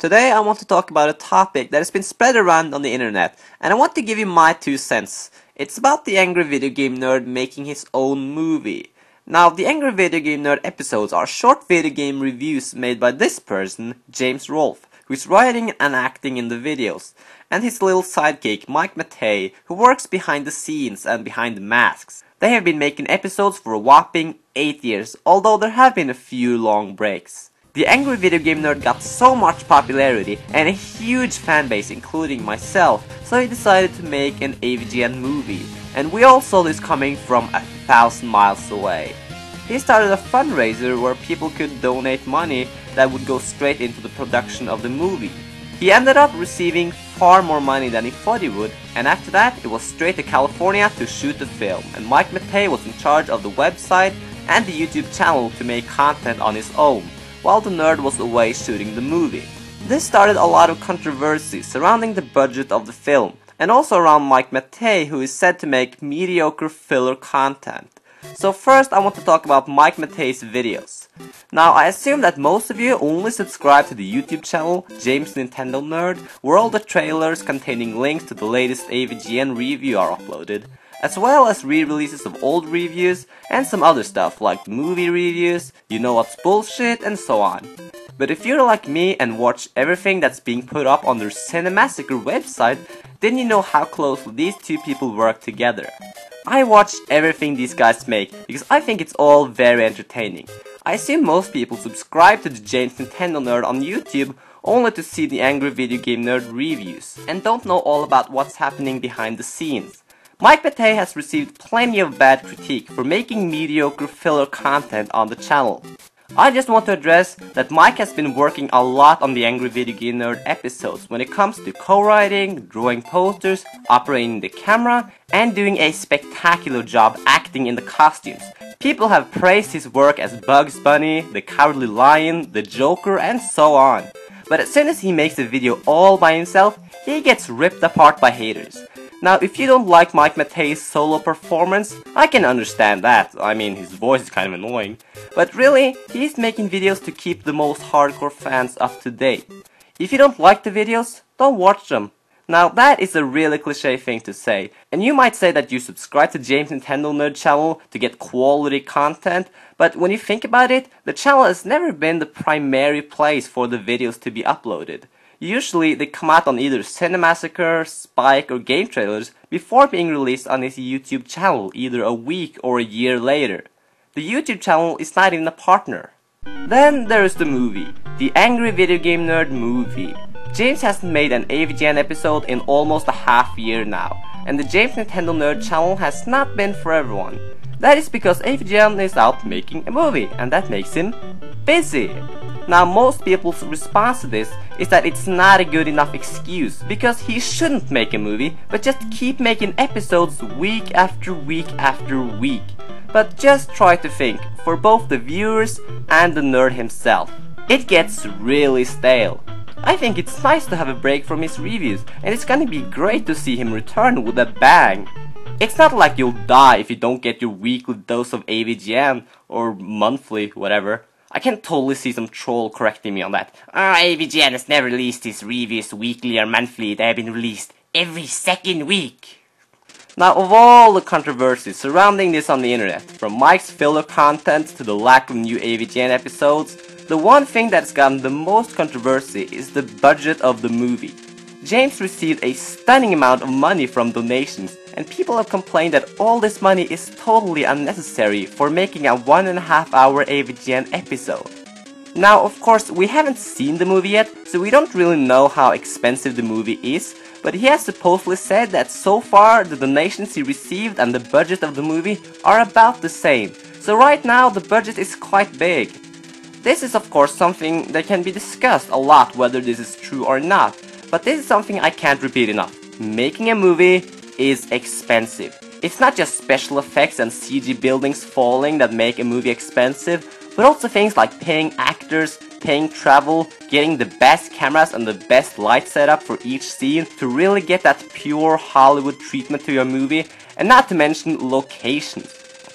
Today I want to talk about a topic that has been spread around on the internet, and I want to give you my 2 cents. It's about the angry video game nerd making his own movie. Now, the angry video game nerd episodes are short video game reviews made by this person, James Rolfe, who is writing and acting in the videos, and his little sidekick, Mateus, who works behind the scenes and behind the masks. They have been making episodes for a whopping 8 years, although there have been a few long breaks. The angry video game nerd got so much popularity and a huge fanbase, including myself, so he decided to make an AVGN movie, and we all saw this coming from 1,000 miles away. He started a fundraiser where people could donate money that would go straight into the production of the movie. He ended up receiving far more money than he thought he would, and after that it was straight to California to shoot the film, and Mateus was in charge of the website and the YouTube channel to make content on his own, while the nerd was away shooting the movie. This started a lot of controversy surrounding the budget of the film, and also around Mateus, who is said to make mediocre filler content. So first I want to talk about Mateus' videos. Now, I assume that most of you only subscribe to the YouTube channel James Nintendo Nerd, where all the trailers containing links to the latest AVGN review are uploaded, as well as re-releases of old reviews and some other stuff like movie reviews, you know what's bullshit, and so on. But if you're like me and watch everything that's being put up on their Cinemassacre website, then you know how closely these two people work together. I watch everything these guys make because I think it's all very entertaining. I assume most people subscribe to the James Nintendo Nerd on YouTube only to see the angry video game nerd reviews, and don't know all about what's happening behind the scenes. Mateus has received plenty of bad critique for making mediocre filler content on the channel. I just want to address that Mike has been working a lot on the Angry Video Game Nerd episodes when it comes to co-writing, drawing posters, operating the camera, and doing a spectacular job acting in the costumes. People have praised his work as Bugs Bunny, the Cowardly Lion, the Joker, and so on. But as soon as he makes a video all by himself, he gets ripped apart by haters. Now, if you don't like Mateus' solo performance, I can understand that. I mean, his voice is kind of annoying. But really, he's making videos to keep the most hardcore fans up to date. If you don't like the videos, don't watch them. Now, that is a really cliche thing to say. And you might say that you subscribe to James Nintendo Nerd channel to get quality content, but when you think about it, the channel has never been the primary place for the videos to be uploaded. Usually, they come out on either Cinemassacre, Spike, or Game Trailers before being released on his YouTube channel either a week or a year later. The YouTube channel is not even a partner. Then there is the movie, the Angry Video Game Nerd Movie. James hasn't made an AVGN episode in almost a half year now, and the James Nintendo Nerd channel has not been for everyone. That is because AVGN is out making a movie, and that makes him busy. Now, most people's response to this is that it's not a good enough excuse, because he shouldn't make a movie, but just keep making episodes week after week after week. But just try to think, for both the viewers and the nerd himself, it gets really stale. I think it's nice to have a break from his reviews, and it's gonna be great to see him return with a bang. It's not like you'll die if you don't get your weekly dose of AVGN, or monthly, whatever. I can totally see some troll correcting me on that. AVGN has never released his reviews weekly or monthly, they have been released every second week. Now, of all the controversies surrounding this on the internet, from Mike's filler content to the lack of new AVGN episodes, the one thing that's gotten the most controversy is the budget of the movie. James received a stunning amount of money from donations, and people have complained that all this money is totally unnecessary for making a 1.5 hour AVGN episode. Now, of course, we haven't seen the movie yet, so we don't really know how expensive the movie is, but he has supposedly said that so far the donations he received and the budget of the movie are about the same, so right now the budget is quite big. This is of course something that can be discussed a lot whether this is true or not, but this is something I can't repeat enough. Making a movie is expensive. It's not just special effects and CG buildings falling that make a movie expensive, but also things like paying actors, paying travel, getting the best cameras and the best light setup for each scene to really get that pure Hollywood treatment to your movie, and not to mention locations.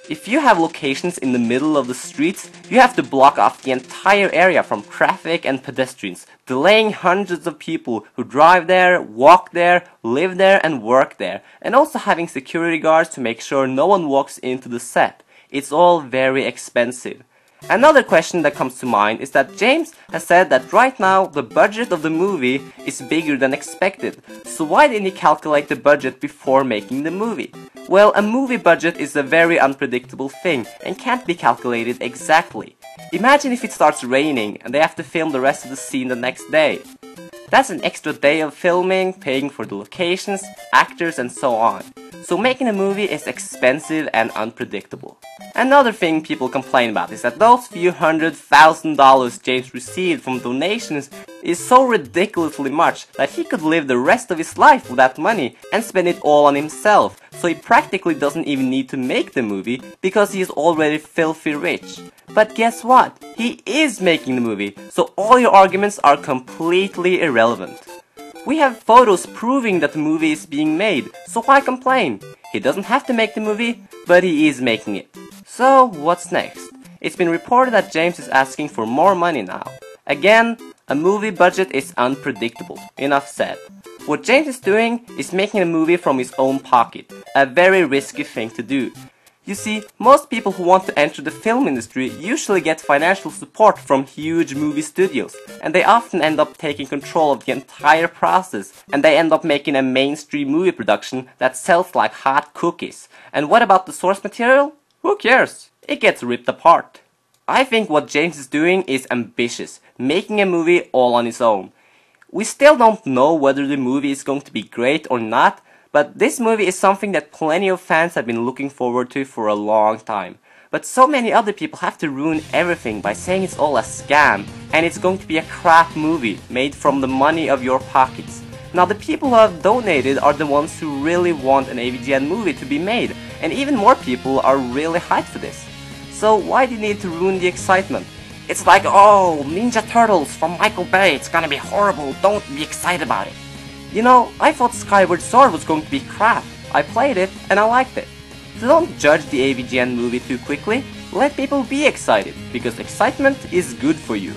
If you have locations in the middle of the streets, you have to block off the entire area from traffic and pedestrians, delaying hundreds of people who drive there, walk there, live there and work there, and also having security guards to make sure no one walks into the set. It's all very expensive. Another question that comes to mind is that James has said that right now the budget of the movie is bigger than expected, so why didn't he calculate the budget before making the movie? Well, a movie budget is a very unpredictable thing and can't be calculated exactly. Imagine if it starts raining and they have to film the rest of the scene the next day. That's an extra day of filming, paying for the locations, actors and so on. So making a movie is expensive and unpredictable. Another thing people complain about is that those few $100,000 James received from donations is so ridiculously much that he could live the rest of his life with that money and spend it all on himself, so he practically doesn't even need to make the movie because he is already filthy rich. But guess what? He is making the movie, so all your arguments are completely irrelevant. We have photos proving that the movie is being made, so why complain? He doesn't have to make the movie, but he is making it. So what's next? It's been reported that James is asking for more money now. Again, a movie budget is unpredictable, enough said. What James is doing is making a movie from his own pocket, a very risky thing to do. You see, most people who want to enter the film industry usually get financial support from huge movie studios, and they often end up taking control of the entire process, and they end up making a mainstream movie production that sells like hot cookies. And what about the source material? Who cares? It gets ripped apart. I think what James is doing is ambitious, making a movie all on his own. We still don't know whether the movie is going to be great or not, but this movie is something that plenty of fans have been looking forward to for a long time. But so many other people have to ruin everything by saying it's all a scam and it's going to be a crap movie made from the money of your pockets. Now the people who have donated are the ones who really want an AVGN movie to be made, and even more people are really hyped for this. So why do you need to ruin the excitement? It's like, oh, Ninja Turtles from Michael Bay, it's gonna be horrible, don't be excited about it. You know, I thought Skyward Sword was going to be crap. I played it and I liked it. So don't judge the AVGN movie too quickly, let people be excited, because excitement is good for you.